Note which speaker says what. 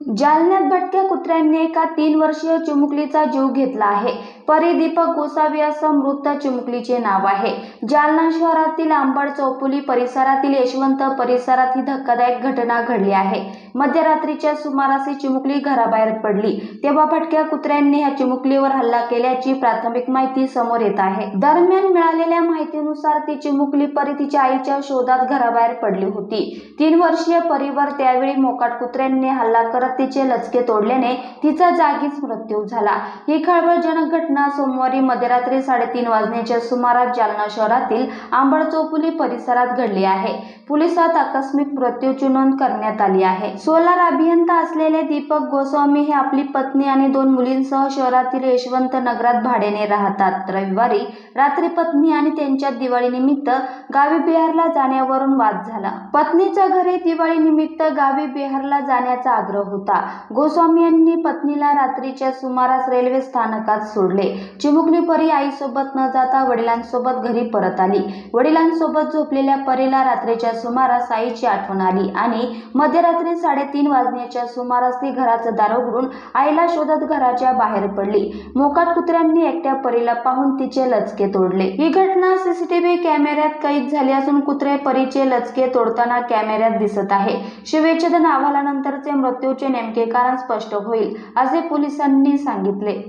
Speaker 1: जालन्यात भटक्या कुत्र्यांनी एका 3 वर्षीय चिमुकलीचा जीव घेतला आहे। परी दीपक गोसावी असं मृत चिमुकलीचे नाव आहे। जालना शहरातील अंबड चौफुली परिसरातील यशवंत परिसरात ही धक्कादायक घटना घडली आहे। मध्यरात्रीच्या सुमारास ही चिमुकली घराबाहेर पडली तेव्हा भटक्या कुत्र्यांनी या चिमुकलीवर हल्ला केल्याची प्राथमिक माहिती समोर येत आहे। दरम्यान मिळालेल्या माहितीनुसार ती चिमुकली परी तिच्या आईच्या शोधात घराबाहेर पडली होती। 3 वर्षीय परीवर त्यावेळी मोकाट कुत्र्यांनी हल्ला करत तिचे लचके तोडल्याने तिचा जागीच मृत्यू झाला। ही खळबळजनक घटना सोमवारी मध्यरात्री 3:30 वाजण्याच्या सुमारास जालना शहरातील अंबड चौफुली परिसरात घडली आहे। पोलिसात आकस्मिक मृत्यूची नोंद करण्यात आली आहे। सोलार अभियंता असलेले दीपक गोस्वामी हे आपली पत्नी आणि 2 मुलींसह शहरातील यशवंत नगरात भाड्याने राहतात। रविवारी रात्री पत्नी आणि त्यांच्यात दिवाळीनिमित्त गावी बिहारला जाण्यावरून वाद झाला। पत्नीच्या घरी दिवाळीनिमित्त गावी बिहारला जाण्याचा आग्रह होता। गोस्वामी यांनी पत्नीला रात्रीच्या सुमारास रेल्वे स्थानकात सोडले। चिमुकली परी आईसोबत न जाता वडिलांसोबत घरी परत आली। वडिलांसोबत झोपलेल्या परीला रात्रीच्या सुमारास आईची आठवण आली आणि मध्यरात्री 3:30 वाजण्याच्या सुमारास ती घराचं दार उघडून आईला शोधत घराच्या बाहेर पडली। मोकाट कुत्र्यांनी एकट्या परीला पाहून तिचे लचके तोडले। ही घटना सीसीटीव्ही कॅमेऱ्यात कैद झाली असून कुत्रे परीचे लचके तोडताना कॅमेऱ्यात दिसत आहे। शिवच्छेदन अहवालानंतरचे मृत्यूचे नेमके कारण स्पष्ट होईल असे पोलिसांनी सांगितले।